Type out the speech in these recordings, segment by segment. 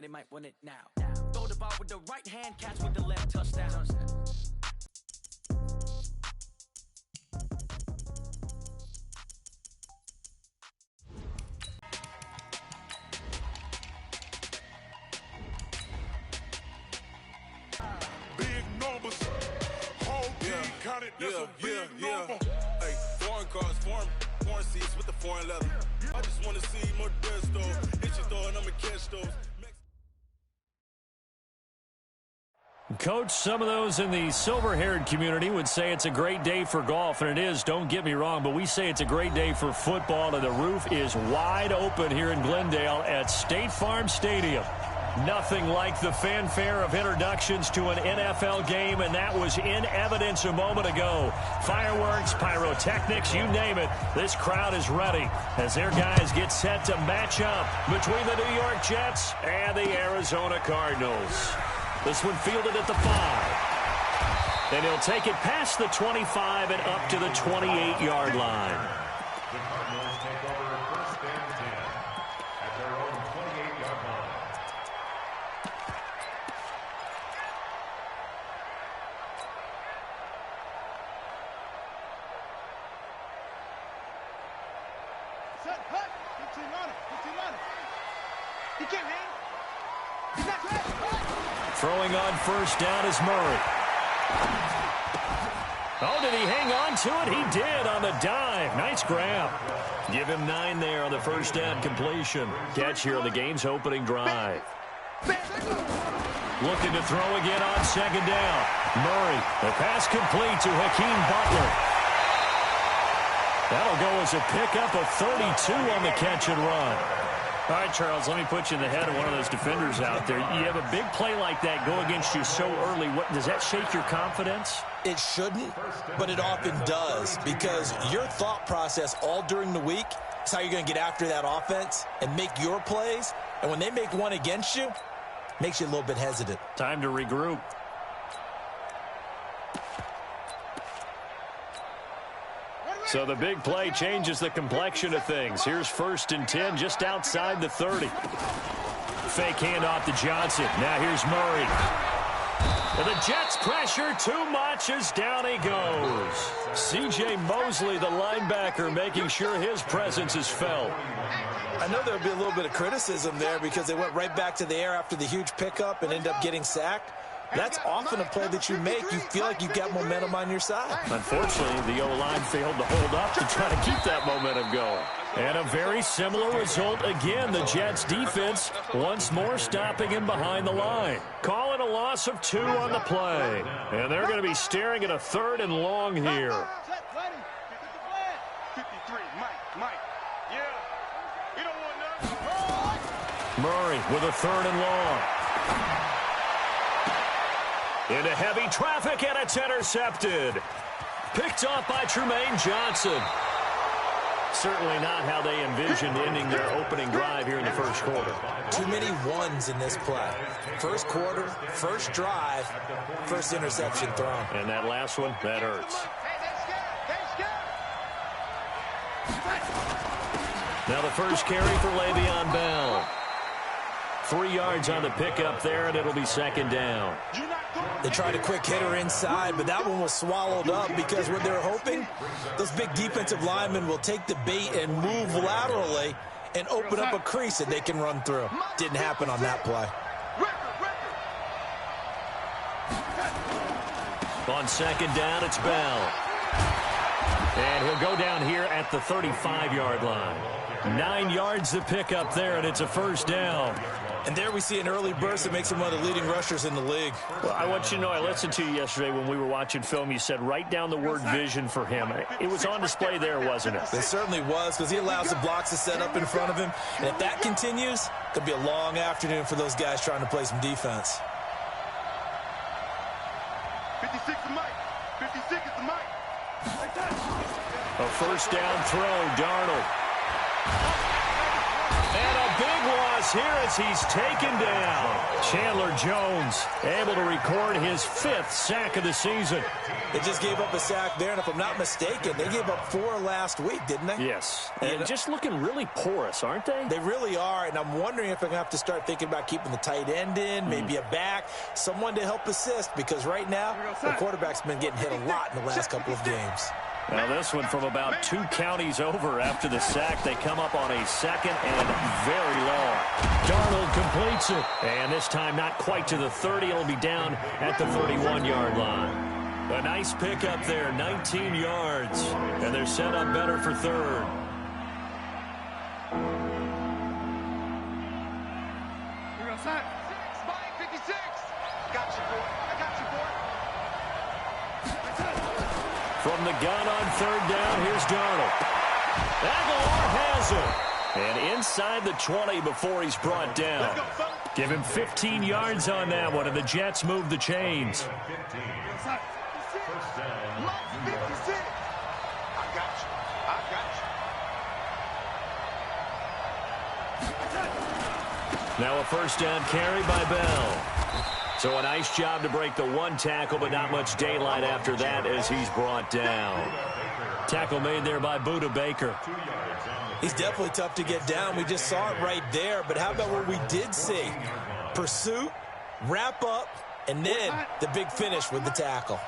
they might win it now. Throw the ball with the right hand, catch with the left, touchdown. Big numbers, whole team counted, that's a big number. Hey, foreign cars, foreign seats with the foreign leather. I just want to see more best though. Hit your door and I'ma catch those. Coach, some of those in the silver-haired community would say it's a great day for golf, and it is, don't get me wrong, but we say it's a great day for football, and the roof is wide open here in Glendale at State Farm Stadium. Nothing like the fanfare of introductions to an NFL game, and that was in evidence a moment ago. Fireworks, pyrotechnics, you name it. This crowd is ready as their guys get set to match up between the New York Jets and the Arizona Cardinals. This one fielded at the 5. And he'll take it past the 25 and up to the 28-yard line. The Cardinals take over first and 10 at their own 28-yard line. Set, hut, 15 on it. He can't hang. He's not good. Throwing on first down is Murray. Oh, did he hang on to it? He did on the dive. Nice grab. Give him 9 there on the first down completion. Catch here on the game's opening drive. Looking to throw again on second down. Murray, the pass complete to Hakeem Butler. That'll go as a pickup of 32 on the catch and run. All right, Charles, let me put you in the head of one of those defenders out there. You have a big play like that go against you so early. What does that shake your confidence? It shouldn't, but it often does, because your thought process all during the week is how you're going to get after that offense and make your plays. And when they make one against you, it makes you a little bit hesitant. Time to regroup. So the big play changes the complexion of things. Here's first and 10 just outside the 30. Fake handoff to Johnson. Now here's Murray. And the Jets pressure too much as down he goes. C.J. Mosley, the linebacker, making sure his presence is felt. I know there'll be a little bit of criticism there because they went right back to the air after the huge pickup and ended up getting sacked. That's often a play that you make. You feel like you've got momentum on your side. Unfortunately, the O-line failed to hold up to try to keep that momentum going. And a very similar result again. The Jets defense once more stopping him behind the line. Calling a loss of 2 on the play. And they're going to be staring at a 3rd and long here. 53, Mike. Yeah. You don't want nothing. Murray with a 3rd and long. Into heavy traffic, and it's intercepted. Picked off by Trumaine Johnson. Certainly not how they envisioned ending their opening drive here in the first quarter. Too many ones in this play. First quarter, first drive, first interception thrown. And that last one, that hurts. Now the first carry for Le'Veon Bell. 3 yards on the pickup there, and it'll be second down. They tried a quick hitter inside, but that one was swallowed up because what they're hoping, those big defensive linemen will take the bait and move laterally and open up a crease that they can run through. Didn't happen on that play. On second down, it's Bell. And he'll go down here at the 35-yard line. 9 yards to pick up there, and it's a first down. And there we see an early burst that makes him one of the leading rushers in the league. Well, I want you to know, I listened to you yesterday when we were watching film. You said write down the word vision for him. It was on display there, wasn't it? It certainly was, because he allows the blocks to set up in front of him. And if that continues, it could be a long afternoon for those guys trying to play some defense. 56 is Mike. 56 is the Mike. Like that. A first down throw, Darnold. And a big loss here as he's taken down. Chandler Jones able to record his 5th sack of the season. They just gave up a sack there, and if I'm not mistaken, they gave up 4 last week, didn't they? Yes. And just looking really porous, aren't they? They really are, and I'm wondering if I'm going to have to start thinking about keeping the tight end in, maybe a back, someone to help assist, because right now, the quarterback's been getting hit a lot in the last couple of games. Now this one from about 2 counties over after the sack. They come up on a 2nd and very long. Darnold completes it. And this time not quite to the 30. It'll be down at the 31-yard line. A nice pickup there, 19 yards. And they're set up better for 3rd. Here we go, son. 56. Got you, boy. I got you, boy. From the gun on 3rd down, here's Darnold. Aguilar has it. And inside the 20 before he's brought down. Give him 15 yards on that one, and the Jets move the chains. 56. I got you. I got you. Now a 1st down carry by Bell. So a nice job to break the 1 tackle, but not much daylight after that as he's brought down. Tackle made there by Budda Baker. He's definitely tough to get down. We just saw it right there, but how about what we did see? Pursuit, wrap up, and then the big finish with the tackle.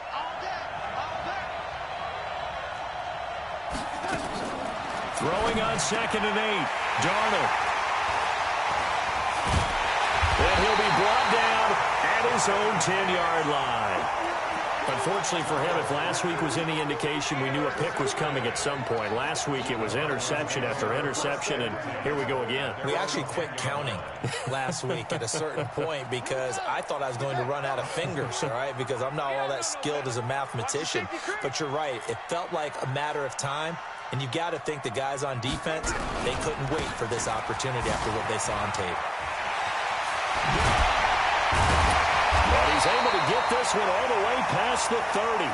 Throwing on 2nd and 8. Darnold. And he'll be brought down at his own 10-yard line. Unfortunately for him, if last week was any indication, we knew a pick was coming at some point. Last week it was interception after interception, and here we go again. We actually quit counting last week at a certain point because I thought I was going to run out of fingers, all right, because I'm not all that skilled as a mathematician. But you're right. It felt like a matter of time, and you got to think the guys on defense, they couldn't wait for this opportunity after what they saw on tape. But he's able to get this one all the way past the 30.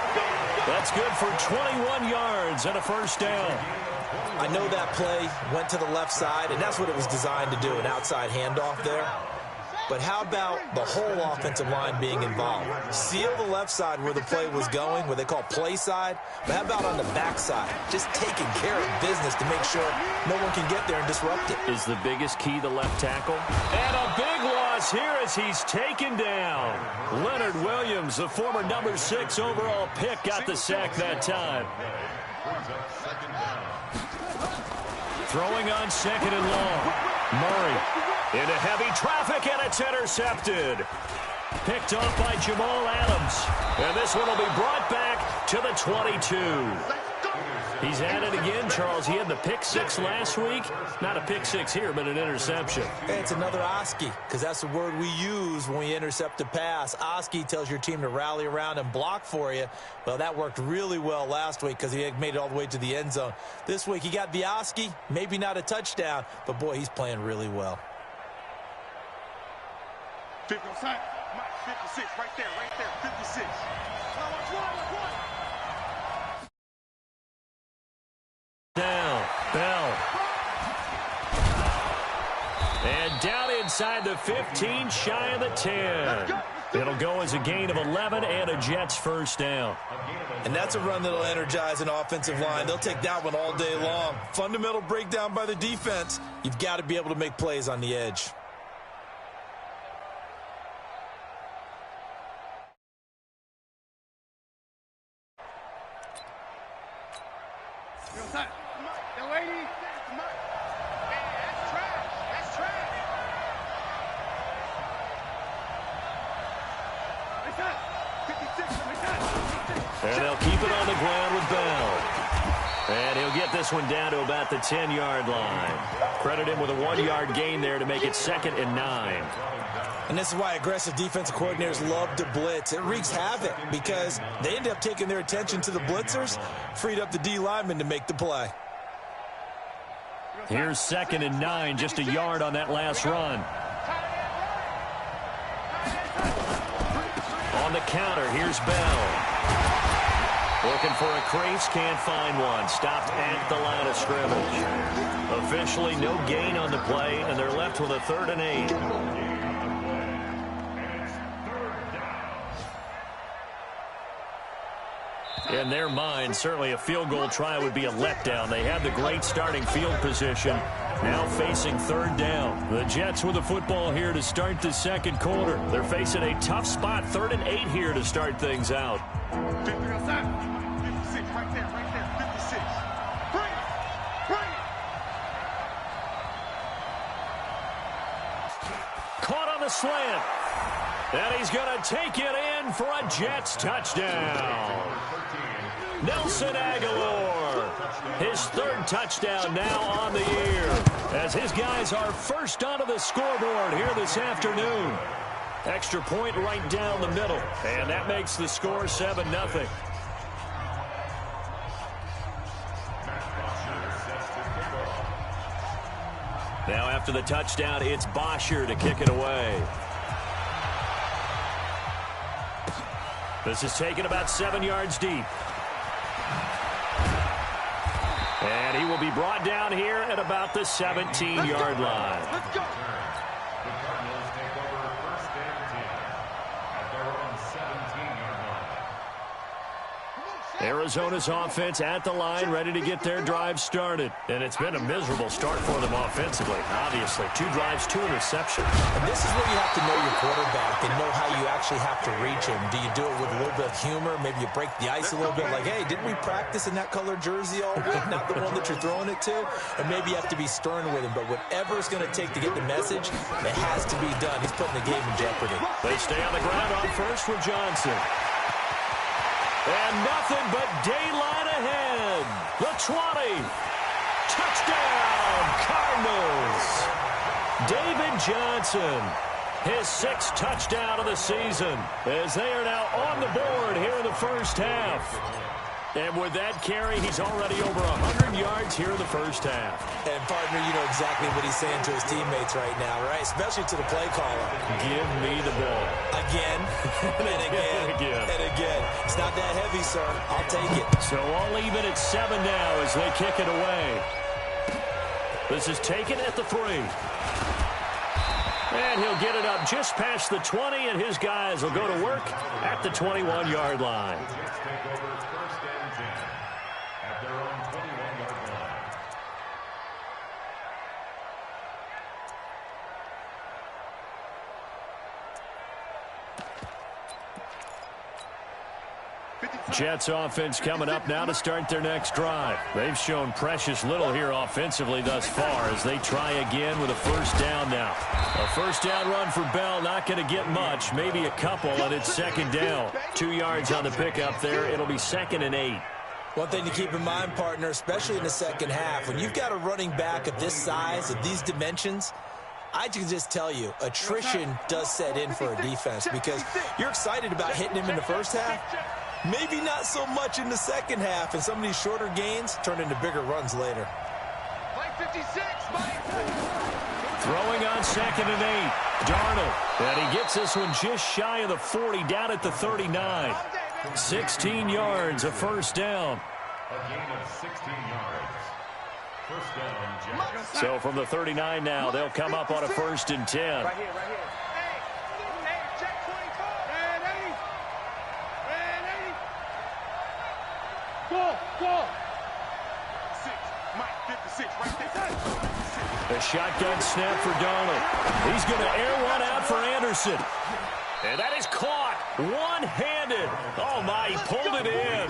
That's good for 21 yards and a 1st down. I know that play went to the left side, and that's what it was designed to do, an outside handoff there. But how about the whole offensive line being involved? Seal the left side where the play was going, what they call play side. But how about on the back side? Just taking care of business to make sure no one can get there and disrupt it. Is the biggest key the left tackle? And a big loss here as he's taken down. Leonard Williams, the former number 6 overall pick, got the sack that time. Throwing on 2nd and long. Murray into heavy traffic, and it's intercepted. Picked off by Jamal Adams. And this one will be brought back to the 22. He's at it again, Charles. He had the pick 6 last week. Not a pick 6 here, but an interception. Hey, it's another Oski, because that's the word we use when we intercept a pass. Oski tells your team to rally around and block for you. Well, that worked really well last week because he made it all the way to the end zone. This week, he got the Oski, maybe not a touchdown, but, boy, he's playing really well. 56, right there, 56. Down, Bell. And down inside the 15, shy of the 10. It'll go as a gain of 11 and a Jets 1st down. And that's a run that'll energize an offensive line. They'll take that one all day long. Fundamental breakdown by the defense. You've got to be able to make plays on the edge. And they'll keep it on the ground with Bell. And he'll get this one down to about the 10-yard line. Credit him with a 1-yard gain there to make it 2nd and 9. And this is why aggressive defensive coordinators love to blitz. It wreaks havoc because they end up taking their attention to the blitzers, freed up the D lineman to make the play. Here's 2nd and 9, just a yard on that last run. On the counter, here's Bell. Looking for a crease, can't find one. Stopped at the line of scrimmage. Officially no gain on the play, and they're left with a 3rd and 8. In their mind, certainly a field goal try would be a letdown. They have the great starting field position. Now facing 3rd down. The Jets with the football here to start the 2nd quarter. They're facing a tough spot, 3rd and 8 here to start things out. 56, right there, 56. Bring it, bring it. Caught on the slant. And he's going to take it in for a Jets touchdown. Nelson Aguilar, his 3rd touchdown now on the year, as his guys are first onto the scoreboard here this afternoon. Extra point right down the middle, and that makes the score 7-0. Now after the touchdown, it's Bosher to kick it away. This is taken about 7 yards deep. And he will be brought down here at about the 17-yard line. Let's go. The Cardinals take over 1st and 10 at their own 17-yard line. Arizona's offense at the line, ready to get their drive started. And it's been a miserable start for them offensively. Obviously, 2 drives, 2 interceptions. And this is where you have to know your quarterback and know how you actually have to reach him. Do you do it with a little bit of humor? Maybe you break the ice a little bit like, hey, didn't we practice in that color jersey all week? Not the one that you're throwing it to? And maybe you have to be stern with him. But whatever it's going to take to get the message, it has to be done. He's putting the game in jeopardy. They stay on the ground on first with Johnson. And nothing but daylight ahead. The 20. Touchdown, Cardinals. David Johnson, his 6th touchdown of the season, as they are now on the board here in the first half. And with that carry, he's already over 100 yards here in the first half. And, partner, you know exactly what he's saying to his teammates right now, right? Especially to the play caller. Give me the ball. Again, and again, and again. It's not that heavy, sir. I'll take it. So all even at 7 now as they kick it away. This is taken at the 3. And he'll get it up just past the 20, and his guys will go to work at the 21-yard line. Jets take over 1st and 10 at their own 21-yard line. Jets offense coming up now to start their next drive. They've shown precious little here offensively thus far as they try again with a 1st down now. A 1st down run for Bell, not going to get much, maybe a couple, and it's 2nd down. 2 yards on the pickup there. It'll be 2nd and 8. One thing to keep in mind, partner, especially in the second half, when you've got a running back of this size, of these dimensions, I can just tell you, attrition does set in for a defense because you're excited about hitting him in the first half. Maybe not so much in the second half, and some of these shorter gains turn into bigger runs later. Mike 56, Mike. Throwing on 2nd and 8. Darnold. And he gets this one just shy of the 40, down at the 39. 16 yards, a 1st down. A gain of 16 yards. 1st down, Jets. So from the 39 now, they'll come up on a 1st and 10. Right here. Hey, check 24. Ready. Go. 6, Mike 56, right there. A shotgun snap for Darnold. He's going to air one out for Anderson. And that is caught one-handed. Oh, my, he pulled it in.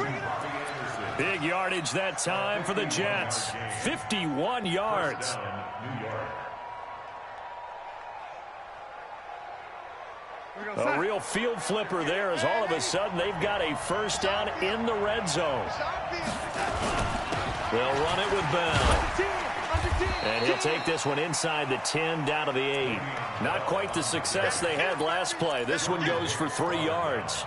Big yardage that time for the Jets. 51 yards. A real field flipper there as all of a sudden they've got a 1st down in the red zone. They'll run it with Bell. And he'll take this one inside the 10 down to the 8. Not quite the success they had last play. This one goes for 3 yards.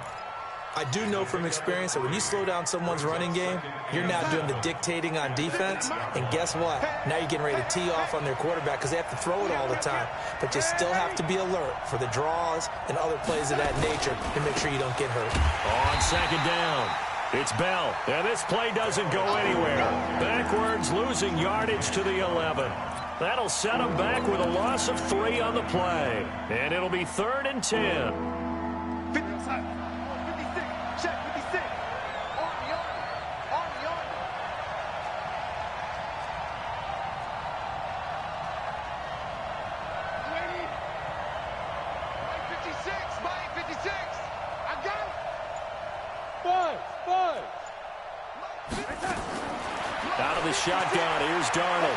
I do know from experience that when you slow down someone's running game, you're now doing the dictating on defense. And guess what? Now you're getting ready to tee off on their quarterback because they have to throw it all the time. But you still have to be alert for the draws and other plays of that nature to make sure you don't get hurt. On 2nd down. It's Bell, and this play doesn't go anywhere. Backwards, losing yardage to the 11. That'll set them back with a loss of 3 on the play. And it'll be 3rd and 10. 56, check 56. On the arm. 56, Mike 56. I got it. 5. Out of the shotgun, here's Darnold.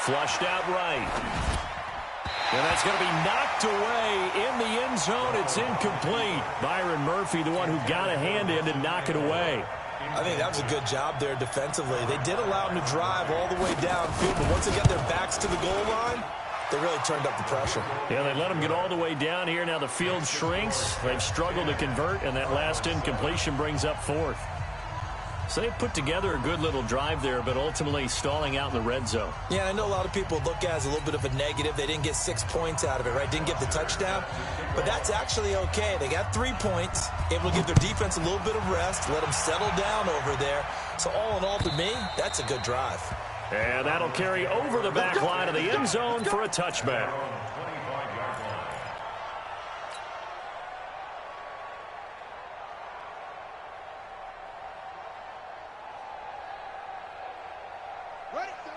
Flushed out right. And that's going to be knocked away in the end zone. It's incomplete. Byron Murphy, the one who got a hand in to knock it away. I think that was a good job there defensively. They did allow him to drive all the way downfield, but once they got their backs to the goal line, they really turned up the pressure. Yeah, they let him get all the way down here. Now the field shrinks. They've struggled to convert, and that last incompletion brings up 4th. So they put together a good little drive there, but ultimately stalling out in the red zone. Yeah, I know a lot of people look at it as a little bit of a negative. They didn't get 6 points out of it, right? Didn't get the touchdown. But that's actually okay. They got 3 points, able to give their defense a little bit of rest, let them settle down over there. So all in all, to me, that's a good drive. And that'll carry over the back line of the end zone for a touchback.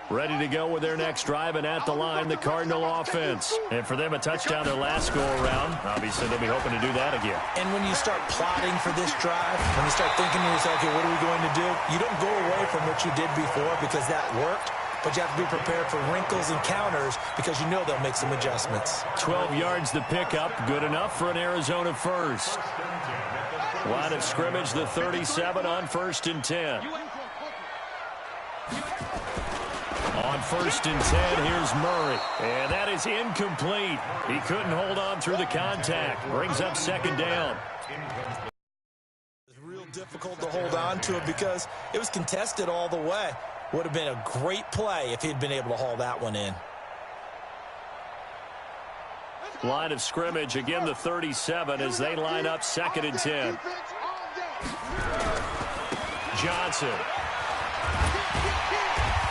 Ready to go with their next drive, and at the line, the Cardinal offense. And for them, a touchdown their last go-around. Obviously, they'll be hoping to do that again. And when you start plotting for this drive, when you start thinking to yourself, okay, what are we going to do? You don't go away from what you did before because that worked, but you have to be prepared for wrinkles and counters because you know they'll make some adjustments. 12 yards to pick up, good enough for an Arizona first. Line of scrimmage, the 37 on 1st and 10. On 1st and 10, here's Murray. And that is incomplete. He couldn't hold on through the contact. Brings up 2nd down. It's real difficult to hold on to it because it was contested all the way. Would have been a great play if he'd been able to haul that one in. Line of scrimmage, again the 37 as they line up 2nd and 10. Johnson.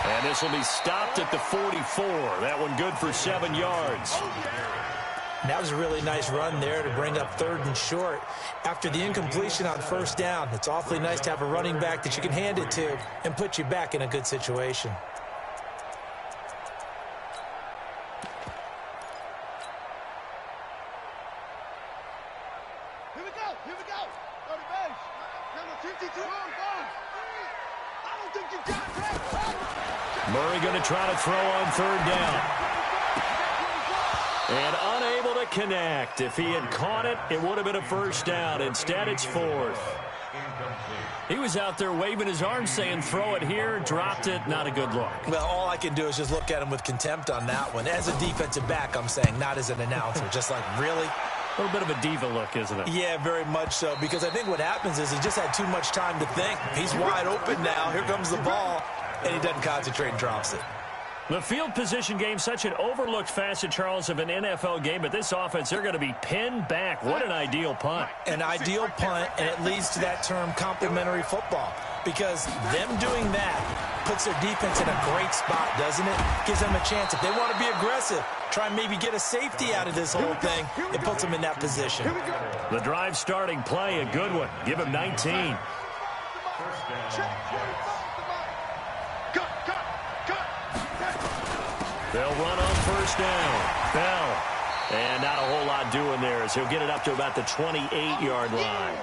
And this will be stopped at the 44. That one good for 7 yards. And that was a really nice run there to bring up 3rd and short. After the incompletion on 1st down, it's awfully nice to have a running back that you can hand it to and put you back in a good situation. Here we go. Go to base. Number 52 on guard. I don't think you got it. Murray going to try to throw on 3rd down. And unable to connect. If he had caught it, it would have been a 1st down. Instead, it's 4th. He was out there waving his arms saying, throw it here, dropped it, not a good look. Well, all I can do is just look at him with contempt on that one. As a defensive back, I'm saying, not as an announcer. Just like, really? A little bit of a diva look, isn't it? Yeah, very much so, because I think what happens is he just had too much time to think. He's wide open now. Here comes the ball, and he doesn't concentrate and drops it. The field position game, such an overlooked facet, Charles, of an NFL game, but this offense, they're going to be pinned back. What an ideal punt. An ideal punt, and it leads to that term complementary football, because them doing that puts their defense in a great spot, doesn't it? Gives them a chance. If they want to be aggressive, try and maybe get a safety out of this whole thing, it puts them in that position. The drive starting play, a good one. Give him 19. They'll run on 1st down. Bell. And not a whole lot doing there as he'll get it up to about the 28-yard line.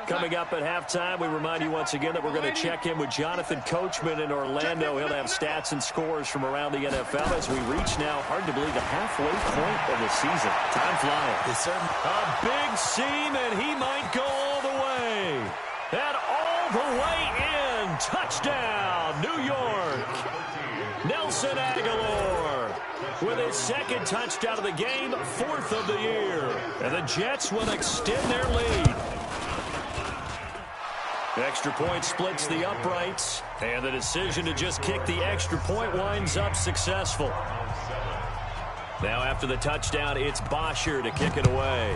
Coming up at halftime, we remind you once again that we're going to check in with Jonathan Coachman in Orlando. He'll have stats and scores from around the NFL as we reach now, hard to believe, the halfway point of the season. Time flying. Yes, sir. A big seam, and he might go all the way. And all the way in. Touchdown, New York. Nelson Aguilar with his 2nd touchdown of the game, 4th of the year. And the Jets will extend their lead. Extra point splits the uprights, and the decision to just kick the extra point winds up successful. Now after the touchdown, it's Bosher to kick it away.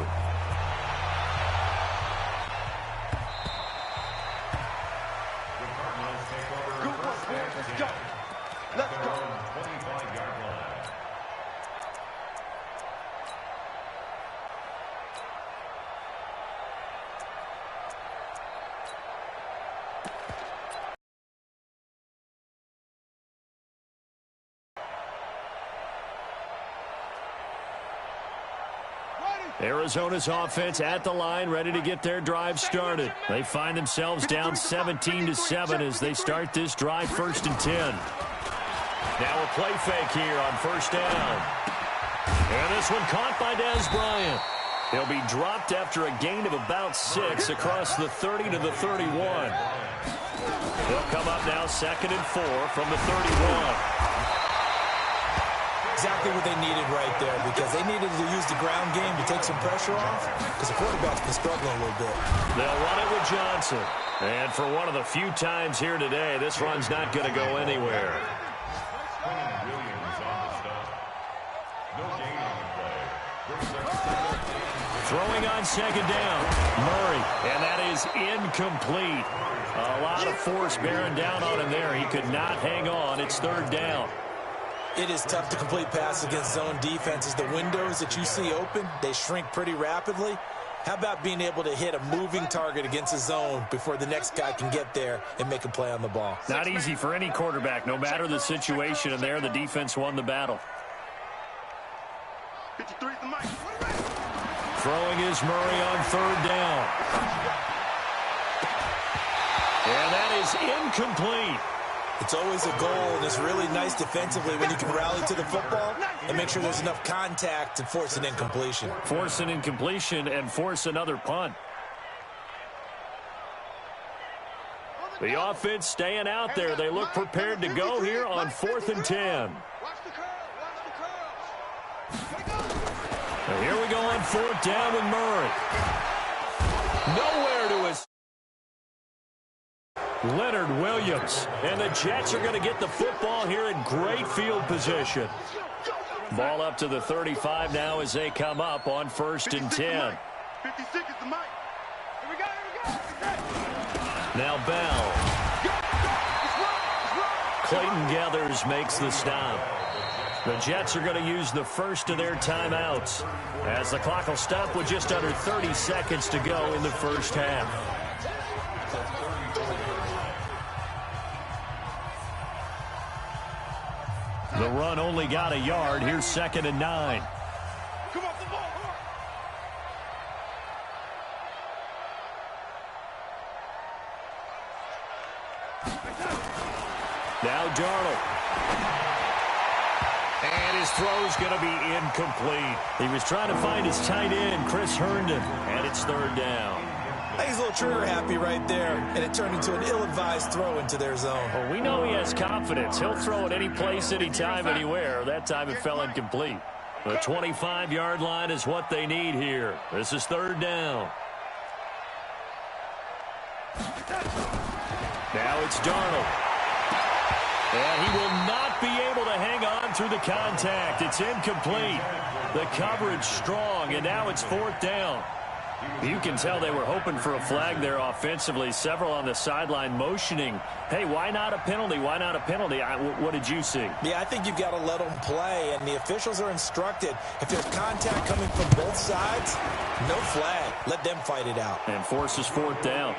Good work, boys. Let's go. Let's go. 25-yard line. Arizona's offense at the line, ready to get their drive started. They find themselves down 17-7 as they start this drive, 1st and 10. Now a play fake here on 1st down. And this one caught by Dez Bryant. He'll be dropped after a gain of about 6 across the 30 to the 31. He'll come up now 2nd and 4 from the 31. Exactly what they needed right there, because they needed to use the ground game to take some pressure off, because the quarterback's been struggling a little bit. They'll run it with Johnson. And for one of the few times here today, this run's not going to go anywhere. Williams on the stop. No gain on the play. Throwing on 2nd down, Murray, and that is incomplete. A lot of force bearing down on him there. He could not hang on. It's 3rd down. It is tough to complete passes against zone defenses. The windows that you see open, they shrink pretty rapidly. How about being able to hit a moving target against a zone before the next guy can get there and make a play on the ball? Not easy for any quarterback, no matter the situation, and there the defense won the battle. 53 the mic. Throwing is Murray on 3rd down. And that is incomplete. It's always a goal, and it's really nice defensively when you can rally to the football and make sure there's enough contact to force an incompletion. Force an incompletion and force another punt. The offense staying out there. They look prepared to go here on 4th and 10. Watch the curl. Watch the curl. And here we go on 4th down with Murray. Nowhere to his... Leonard Williams. And the Jets are going to get the football here in great field position. Ball up to the 35 now as they come up on 1st and 10. 56 is the mic. Here we go. Now Bell. Clayton Geathers makes the stop. The Jets are going to use the first of their timeouts as the clock will stop with just under 30 seconds to go in the first half. The run only got a yard. Here's 2nd and 9. Come off the ball. Now Darnold. And his throw's going to be incomplete. He was trying to find his tight end, Chris Herndon, and it's 3rd down. He's a little trigger happy right there, and it turned into an ill-advised throw into their zone. Well, we know he has confidence. He'll throw it any place, anytime, anywhere. That time it fell incomplete. The 25-yard line is what they need here. This is 3rd down. Now it's Darnold. And he will not be able to hang on through the contact. It's incomplete. The coverage strong, and now it's 4th down. You can tell they were hoping for a flag there offensively. Several on the sideline motioning, hey, why not a penalty? Why not a penalty? What did you see? Yeah, I think you've got to let them play, and the officials are instructed. If there's contact coming from both sides, no flag. Let them fight it out. And forces 4th down.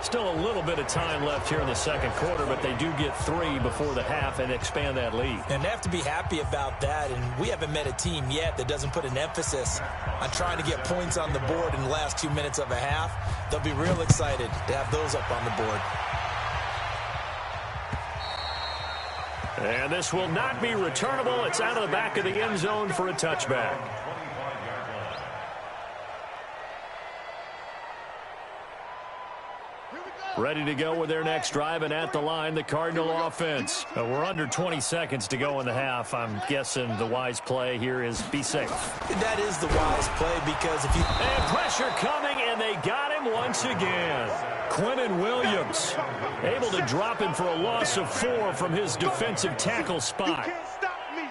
Still a little bit of time left here in the second quarter, but they do get 3 before the half and expand that lead. And they have to be happy about that, and we haven't met a team yet that doesn't put an emphasis on trying to get points on the board in the last 2 minutes of a half. They'll be real excited to have those up on the board. And this will not be returnable. It's out of the back of the end zone for a touchback. Ready to go with their next drive, and at the line, the Cardinal offense. We're under 20 seconds to go in the half. I'm guessing the wise play here is be safe. That is the wise play, because if you... And pressure coming, and they got him once again. Quinnen Williams able to drop him for a loss of 4 from his defensive tackle spot. You can't stop me.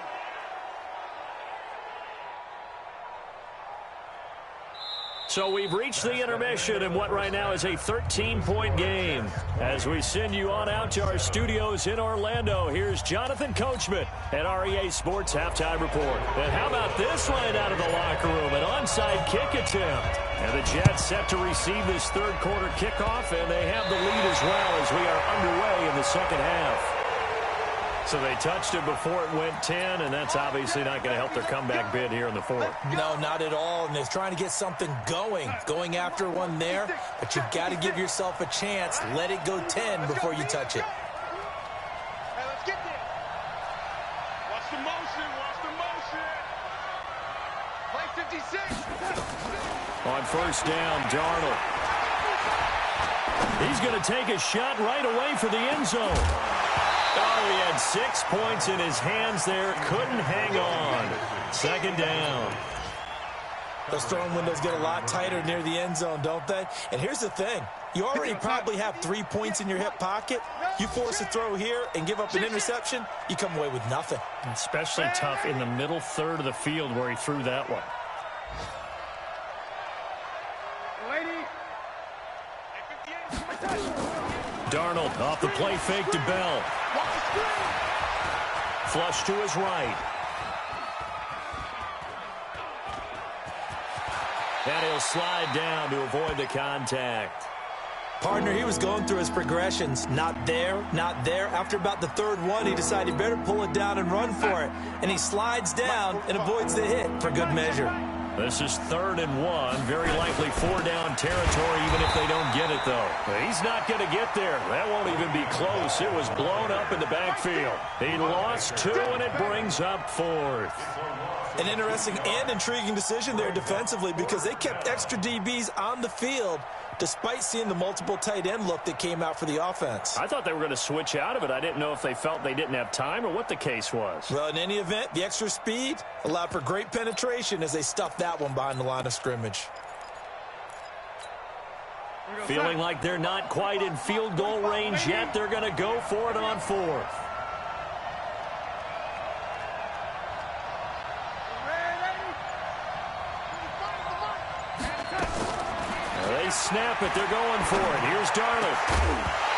So we've reached the intermission in what right now is a 13-point game. As we send you on out to our studios in Orlando, here's Jonathan Coachman at REA Sports Halftime Report. And how about this right out of the locker room? An onside kick attempt. And the Jets set to receive this third quarter kickoff, and they have the lead as well as we are underway in the second half. So they touched it before it went 10, and that's obviously not going to help their comeback bid here in the fourth. No, not at all, and they're trying to get something going after one there, but you've got to give yourself a chance. Let it go 10 before you touch it. Hey, let's get there. Watch the motion, watch the motion. Play 56. On first down, Darnold. He's going to take a shot right away for the end zone. Oh, he had 6 points in his hands there. Couldn't hang on. Second down. Those throwing windows get a lot tighter near the end zone, don't they? And here's the thing. You already probably have 3 points in your hip pocket. You force a throw here and give up an interception, you come away with nothing. Especially tough in the middle third of the field where he threw that one. Darnold off the play fake to Bell. Flush to his right. And he'll slide down to avoid the contact. Partner, he was going through his progressions. Not there, not there. After about the third one, he decided he better pull it down and run for it. And he slides down and avoids the hit for good measure. This is 3rd and 1. Very likely 4-down territory, even if they don't get it, though. He's not going to get there. That won't even be close. It was blown up in the backfield. He lost 2, and it brings up 4th. An interesting and intriguing decision there defensively because they kept extra DBs on the field despite seeing the multiple tight end look that came out for the offense. I thought they were going to switch out of it. I didn't know if they felt they didn't have time or what the case was. Well, in any event, the extra speed allowed for great penetration as they stuffed that one behind the line of scrimmage. Feeling like they're not quite in field goal range yet, they're going to go for it on 4th. They snap it. They're going for it. Here's Darnold.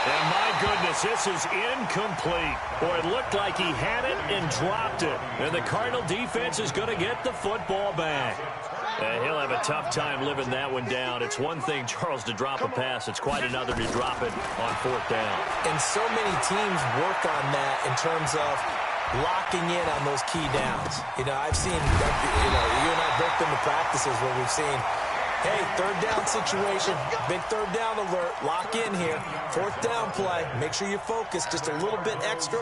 And my goodness, this is incomplete. Boy, it looked like he had it and dropped it. And the Cardinal defense is going to get the football back. And he'll have a tough time living that one down. It's one thing, Charles, to drop a pass. It's quite another to drop it on 4th down. And so many teams work on that in terms of locking in on those key downs. You know, I've seen, you and I both been to practices where we've seen, hey, 3rd down situation, big 3rd down alert, lock in here, 4th down play, make sure you focus just a little bit extra.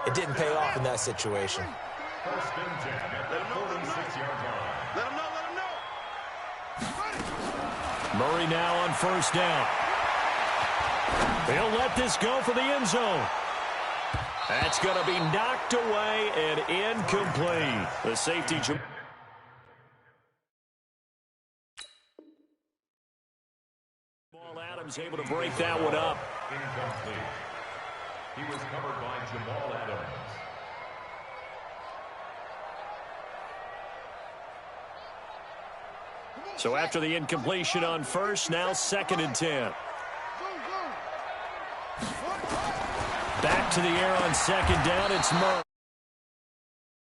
It didn't pay off in that situation. First and 10 at the 46-yard line. Let him know, let him know. Murray now on first down. He'll let this go for the end zone. That's going to be knocked away and incomplete. The safety. Adams able to break that one up. Incomplete. He was covered by Jamal Adams. So after the incompletion on first, now 2nd and 10. Back to the air on 2nd down. It's Murray.